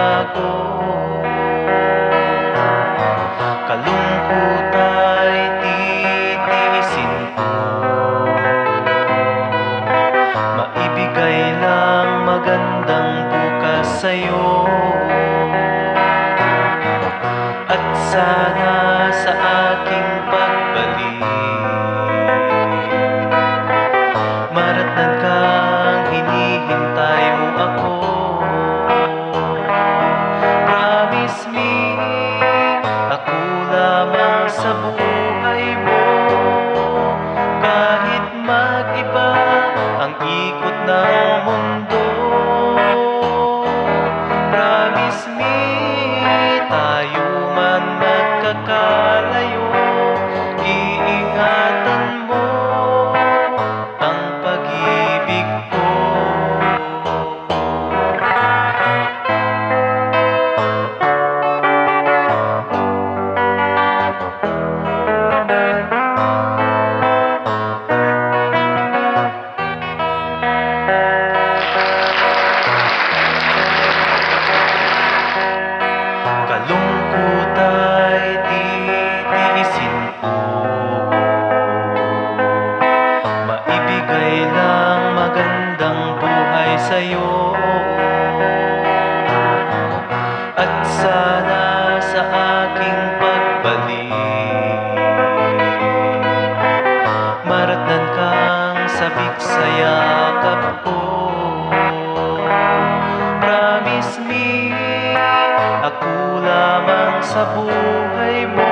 magbago. Kalungkot ay titiisin ko, maibigay lang magandang bukas sa'yo. At sana sa aking pagbalik maratnan kang hinihintay mo ako. Promise me, ako lamang sa buhay mo, kahit mag-iba ang ikot ng mundo. Promise me, tayo man magkakalayo, iingatan mo ang pag-ibig ko. Kalungkot ay titiisin ko, maibigay lang magandang buhay sa'yo. At sana sa aking pagbalik maratnan kang sabik sa yakap ko. Promise me, ako lamang sa buhay mo,